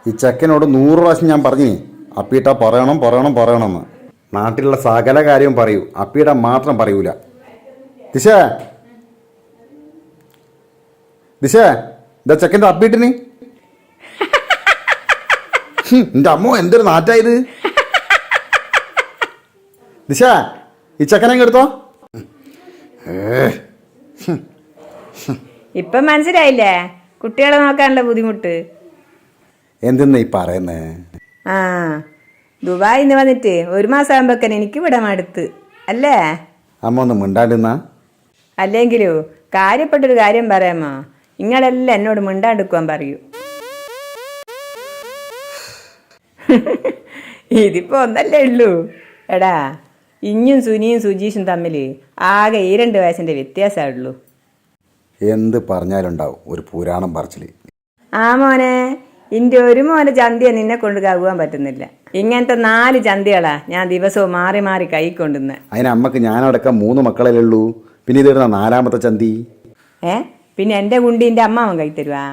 ഈ ചെക്കനോട് 100 പ്രാവശ്യം ഞാൻ പറഞ്ഞു അപ്പീട്ട പറയണമെന്ന്. നാട്ടിലുള്ള സകല കാര്യവും പറയൂ, അപ്പീട മാത്രം പറയൂല. ദിശേ എന്താ ചെക്കൻ്റെ അപ്പീട്ടിന്? എൻ്റെ അമ്മോ എന്തൊരു നാറ്റായത്. ദിശ ഈ ചെക്കനെ എടുത്തോ. ഇപ്പൊ മനസ്സിലായില്ലേ കുട്ടികളെ നോക്കാനുള്ള ബുദ്ധിമുട്ട്? എന്തെന്നാ ഈ പറയുന്നേ? ആ ദുബായിന്ന് വന്നിട്ട് 1 മാസം ആകുമ്പോഴേക്കൻ എനിക്ക് ഇവിടെ മടുത്ത് അല്ലേ? അമ്മ ഒന്ന് മിണ്ടാണ്ടിന്നാ. അല്ലെങ്കിലോ കാര്യപ്പെട്ടൊരു കാര്യം പറയാമോ, നിങ്ങളെല്ലാം എന്നോട് മിണ്ടാണ്ടിക്കുവാൻ പറയൂ. ഇതിപ്പോ ഒന്നല്ലേ ഉള്ളൂ. എടാ ഇഞ്ഞും സുനിയും സുജീഷും തമ്മിൽ ആകെ 2 വയസ്സിന്റെ വ്യത്യാസമുള്ളൂ. എന്ത് പറഞ്ഞാലുണ്ടാവും ഒരു പുരാണം പറച്ചില്. ആ മോനെ, ഇന്റെ ഒരു മോനെ ചന്തിയെ നിന്നെ കൊണ്ട് കവുവാൻ പറ്റുന്നില്ല. ഇങ്ങനത്തെ 4 ചന്തികളാ ഞാൻ ദിവസവും മാറി മാറി കൈ കൊണ്ടുവന്ന്. അതിന് അമ്മക്ക് ഞാനടക്കം 3 മക്കളല്ലേ ഉള്ളൂ, പിന്നെ ഇതിടുന്ന 4ാമത്തെ ചന്തി. പിന്നെ എന്റെ കുണ്ടി എന്റെ അമ്മാവൻ കൈ തരുവാ.